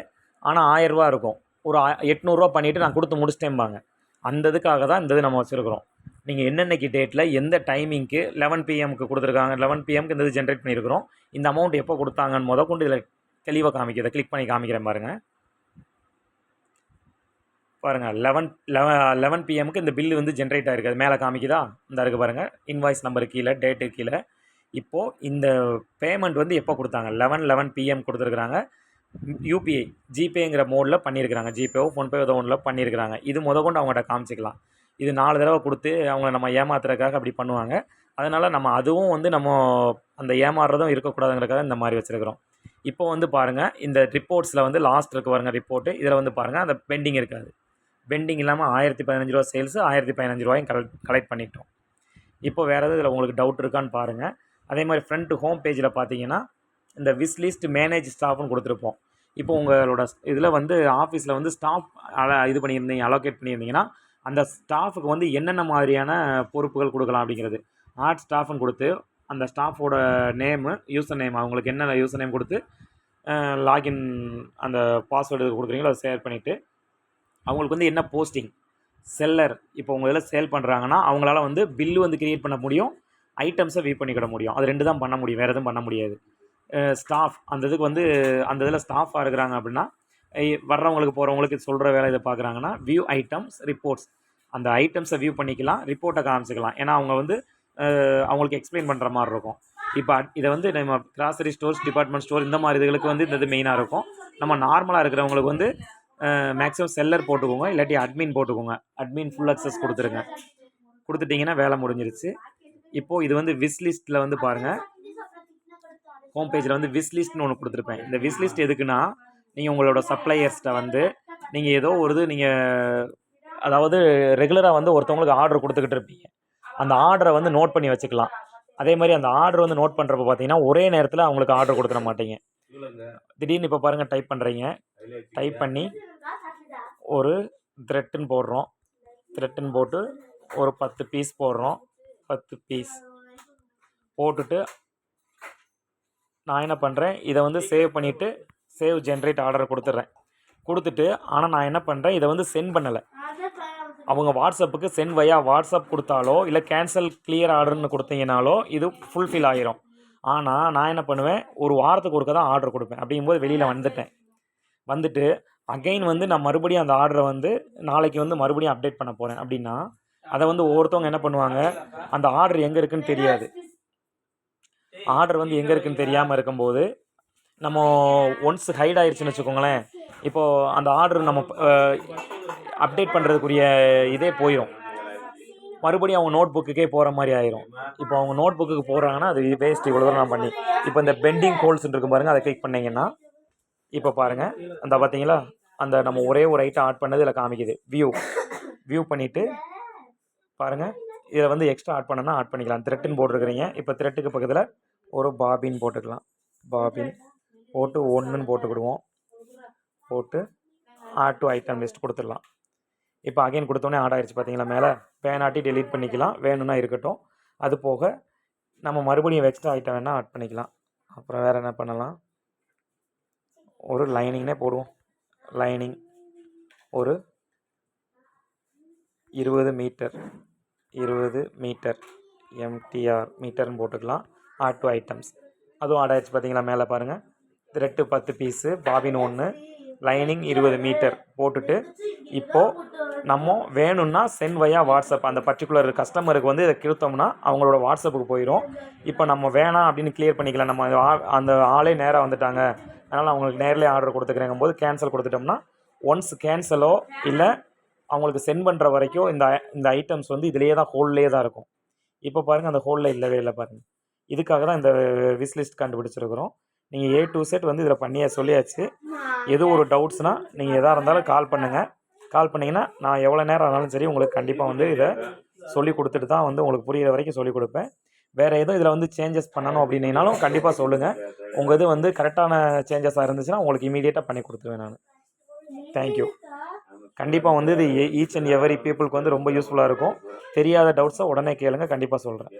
ஆனால் 1000 இருக்கும், ஒரு 800 பண்ணிவிட்டு நான் கொடுத்து முடிச்சிட்டேன்பாங்க. அந்த இதுக்காக தான் இந்த இது நம்ம வச்சுருக்கிறோம். நீங்கள் என்னென்னைக்கு டேட்டில் எந்த டைமிங்க்கு 11 பிஎம்க்கு கொடுத்துருக்காங்க, 11 பிஎம்க்கு இந்த இது ஜென்ரேட் பண்ணியிருக்கிறோம், இந்த அமௌண்ட் எப்போ கொடுத்தாங்கன்னு கொண்டு இதில் தெளிவாக காமிக்கிறத கிளிக் பண்ணி காமிக்கிறேன் பாருங்கள். பாருங்கள் 11 பிஎம்க்கு இந்த பில்லு வந்து ஜென்ரேட் ஆகிருக்கு, அது மேலே காமிக்குதா, இந்த இருக்குது பாருங்கள், இன்வாய்ஸ் நம்பர் கீழே, டேட்டு கீழே. இப்போது இந்த பேமெண்ட் வந்து எப்போ கொடுத்தாங்க, 11 பிஎம் கொடுத்துருக்குறாங்க. யூபிஐ ஜிபேங்கிற மோடில் பண்ணியிருக்கிறாங்க, ஜிபேவோ ஃபோன்பே ஏதோ ஒன்றில் பண்ணியிருக்கிறாங்க. இது கொண்டு அவங்கள்ட்ட காமிச்சிக்கலாம். இது 4 தடவை கொடுத்து அவங்கள நம்ம ஏமாத்துறதுக்காக அப்படி பண்ணுவாங்க. அதனால் நம்ம அதுவும் வந்து நம்ம அந்த ஏமாறுறதும் இருக்கக்கூடாதுங்கிறதுக்காக இந்த மாதிரி வச்சுருக்கிறோம். இப்போ வந்து பாருங்கள், இந்த ரிப்போர்ட்ஸில் வந்து லாஸ்ட் இருக்கு பாருங்கள் ரிப்போர்ட்டு, இதில் வந்து பாருங்கள் அந்த பெண்டிங் இருக்காது. பெண்டிங் இல்லாமல் 1015 ரூபா சேல்ஸு, 1015 ரூபாயும் கலெக்ட் பண்ணிட்டோம். இப்போ வேறு எதுவும் இதில் உங்களுக்கு டவுட் இருக்கான்னு பாருங்கள். அதே மாதிரி ஃப்ரண்ட் ஹோம் பேஜில் பார்த்தீங்கன்னா இந்த விஸ் லிஸ்ட் மேனேஜ் ஸ்டாஃப்னு கொடுத்துருப்போம். இப்போ உங்களோட இதில் வந்து ஆஃபீஸில் வந்து ஸ்டாஃப் இது பண்ணியிருந்தீங்க, அலோகேட் பண்ணியிருந்தீங்கன்னா அந்த ஸ்டாஃபுக்கு வந்து என்னென்ன மாதிரியான பொறுப்புகள் கொடுக்கலாம் அப்படிங்கிறது ஆட் ஸ்டாஃப்னு கொடுத்து அந்த ஸ்டாஃபோட நேமு, யூசர் நேம், அவங்களுக்கு என்ன யூசர் நேம் கொடுத்து லாகின் அந்த பாஸ்வேர்டு கொடுக்குறீங்களோ அதை ஷேர் பண்ணிவிட்டு அவங்களுக்கு வந்து என்ன போஸ்டிங், செல்லர், இப்போ உங்கள் இதில் சேல் பண்ணுறாங்கன்னா அவங்களால வந்து பில்லு வந்து க்ரியேட் பண்ண முடியும், ஐட்டம்ஸை வியூ பண்ணிக்கிட முடியும். அது 2 தான் பண்ண முடியும், வேறு எதுவும் பண்ண முடியாது. ஸ்டாஃப் அந்த இதுக்கு வந்து அந்த இதில் ஸ்டாஃபாக இருக்கிறாங்க அப்படின்னா வர்றவங்களுக்கு போகிறவங்களுக்கு சொல்கிற வேலை இதை பார்க்குறாங்கன்னா வியூ ஐட்டம்ஸ் ரிப்போர்ட்ஸ், அந்த ஐட்டம்ஸை வியூ பண்ணிக்கலாம், ரிப்போர்ட்டை காமிச்சிக்கலாம். ஏன்னா அவங்க வந்து அவங்களுக்கு எக்ஸ்பிளைன் பண்ணுற மாதிரி இருக்கும். இப்போ இதை வந்து நம்ம கிராசரி ஸ்டோர்ஸ், டிபார்ட்மெண்ட் ஸ்டோர் இந்த மாதிரி இதுகளுக்கு வந்து இந்த இது மெயினாக இருக்கும். நம்ம நார்மலாக இருக்கிறவங்களுக்கு வந்து மேக்ஸிமம் செல்லர் போட்டுக்கோங்க, இல்லாட்டி அட்மின் போட்டுக்கோங்க. அட்மின் ஃபுல் அக்சஸ் கொடுத்துருங்க. கொடுத்துட்டிங்கன்னா வேலை முடிஞ்சிருச்சு. இப்போது இது வந்து விஸ் லிஸ்ட்டில் வந்து பாருங்கள், ஹோம் பேஜில் வந்து விஸ் லிஸ்ட்னு ஒன்று கொடுத்துருப்பேன். இந்த விஸ் லிஸ்ட் எதுக்குன்னா, நீங்கள் உங்களோட சப்ளையர்ஸ்கிட்ட வந்து நீங்கள் ஏதோ ஒரு இது நீங்கள் அதாவது ரெகுலராக வந்து ஒருத்தவங்களுக்கு ஆர்டர் கொடுத்துக்கிட்டு இருப்பீங்க, அந்த ஆர்டரை வந்து நோட் பண்ணி வச்சுக்கலாம். அதே மாதிரி அந்த ஆர்டர் வந்து நோட் பண்ணுறப்ப பார்த்தீங்கன்னா ஒரே நேரத்தில் அவங்களுக்கு ஆர்டர் கொடுத்துட மாட்டீங்க. திடீர்னு இப்போ பாருங்கள் டைப் பண்ணுறீங்க, டைப் பண்ணி ஒரு த்ரெட்டுன்னு போடுறோம், த்ரெட்டுன்னு போட்டு ஒரு 10 பீஸ் போடுறோம், 10 பீஸ் போட்டுட்டு நான் என்ன பண்ணுறேன், இதை வந்து சேவ் பண்ணிவிட்டு சேவ் ஜென்ரேட் ஆர்டரை கொடுத்துட்டு ஆனால் நான் என்ன பண்ணுறேன், இதை வந்து சென்ட் பண்ணலை. அவங்க வாட்ஸ்அப்புக்கு சென்ட் வையா வாட்ஸ்அப் கொடுத்தாலோ இல்லை கேன்சல் கிளியர் ஆர்டர்னு கொடுத்தீங்கனாலோ இது ஃபுல்ஃபில் ஆகிரும். ஆனால் நான் என்ன பண்ணுவேன், ஒரு வாரத்துக்கு ஒருக்க தான் ஆர்டர் கொடுப்பேன். அப்படிங்கும்போது வெளியில் வந்துட்டு அகைன் வந்து நான் மறுபடியும் அந்த ஆர்டரை வந்து நாளைக்கு வந்து மறுபடியும் அப்டேட் பண்ண போகிறேன் அப்படின்னா அதை வந்து ஒவ்வொருத்தவங்க என்ன பண்ணுவாங்க, அந்த ஆர்டர் எங்கே இருக்குதுன்னு தெரியாது. ஆர்டர் வந்து எங்கே இருக்குதுன்னு தெரியாமல் இருக்கும்போது நம்ம ஒன்ஸ் ஹைட் ஆயிடுச்சுன்னு வச்சுக்கோங்களேன், இப்போது அந்த ஆர்டர் நம்ம அப்டேட் பண்ணுறதுக்குரிய இதே போயிடும், மறுபடியும் அவங்க நோட் புக்குக்கே போகிற மாதிரி ஆயிரும். இப்போ அவங்க நோட் புக்குக்கு போகிறாங்கன்னா அது வேஸ்ட். இவ்வளோ தூரம் நான் பண்ணி இப்போ இந்த பெண்டிங் கோல்ஸ் இருக்கும் பாருங்கள், அதை கிளிக் பண்ணிங்கன்னா இப்போ பாருங்கள் அந்த பார்த்தீங்களா, அந்த நம்ம ஒரே ஒரு ஐட்டம் ஆட் பண்ணது இதில் காமிக்குது. வியூ பண்ணிவிட்டு பாருங்கள், இதில் வந்து எக்ஸ்ட்ரா ஆட் பண்ணனா ஆட் பண்ணிக்கலாம். த்ரெட்டுன்னு போட்டிருக்கிறீங்க, இப்போ த்ரெட்டுக்கு பக்கத்தில் ஒரு பாபின் போட்டுக்கலாம். பாபின் போட்டு 1ன்னு போட்டுக்கிடுவோம், போட்டு ஆட் டு ஐட்டம் லிஸ்ட் கொடுத்துடலாம். இப்போ அகைன் கொடுத்தோன்னே ஆட் ஆகிடுச்சு பார்த்தீங்களா, மேலே பேனாட்டி டெலீட் பண்ணிக்கலாம், வேணும்னா இருக்கட்டும். அது போக நம்ம மறுபடியும் எக்ஸ்ட்ரா ஐட்டம் வேணால் ஆட் பண்ணிக்கலாம். அப்புறம் வேறு என்ன பண்ணலாம், ஒரு லைனிங்னே போடுவோம். லைனிங் ஒரு 20 மீட்டர் எம்டிஆர் மீட்டர்னு போட்டுக்கலாம். ஆட் டு ஐட்டம்ஸ் அதுவும் ஆட் ஆகிடுச்சு பார்த்தீங்களா, மேலே பாருங்கள். Thread 10 piece, bobbin 1, lining 20 metre போட்டுட்டு இப்போது நம்ம வேணும்னா சென்ட் வையா வாட்ஸ்அப் அந்த பர்டிகுலர் கஸ்டமருக்கு வந்து இதை கொடுத்தோம்னா அவங்களோட வாட்ஸ்அப்புக்கு போயிடும். இப்போ நம்ம வேணாம் அப்படின்னு கிளியர் பண்ணிக்கலாம். நம்ம அந்த ஆளே நேராக வந்துட்டாங்க, அதனால் அவங்களுக்கு நேரிலே ஆர்டர் கொடுத்துக்கிறேங்கும் போது கேன்சல் கொடுத்துட்டோம்னா ஒன்ஸ் கேன்சலோ இல்லை அவங்களுக்கு சென்ட் பண்ணுற வரைக்கும் இந்த ஐட்டம்ஸ் வந்து இதிலேயே தான் ஹோல்லே தான் இருக்கும். இப்போ பாருங்கள் அந்த ஹோலில் இல்லவே இல்லை பாருங்கள். இதுக்காக தான் இந்த விஸ் லிஸ்ட் கண்டுபிடிச்சிருக்கிறோம். நீங்கள் A to Z வந்து இதில் பண்ணியே சொல்லியாச்சு. எது ஒரு டவுட்ஸ்னால் நீங்கள் எதாக இருந்தாலும் கால் பண்ணுங்கள். கால் பண்ணிங்கன்னா நான் எவ்வளோ நேரம் ஆனாலும் சரி உங்களுக்கு கண்டிப்பாக வந்து இதை சொல்லி கொடுத்துட்டு தான் வந்து உங்களுக்கு புரிகிற வரைக்கும் சொல்லிக் கொடுப்பேன். வேறு எதுவும் இதில் வந்து சேஞ்சஸ் பண்ணணும் அப்படின்னாலும் கண்டிப்பாக சொல்லுங்கள். உங்கள் இது வந்து கரெக்டான சேஞ்சஸாக இருந்துச்சுன்னா உங்களுக்கு இமீடியட்டாக பண்ணி கொடுத்துருவேன் நான். தேங்க்யூ. கண்டிப்பாக வந்து இது ஈச் அண்ட் எவரி பீப்புளுக்கு வந்து ரொம்ப யூஸ்ஃபுல்லாக இருக்கும். தெரியாத டவுட்ஸை உடனே கேளுங்க, கண்டிப்பாக சொல்கிறேன்.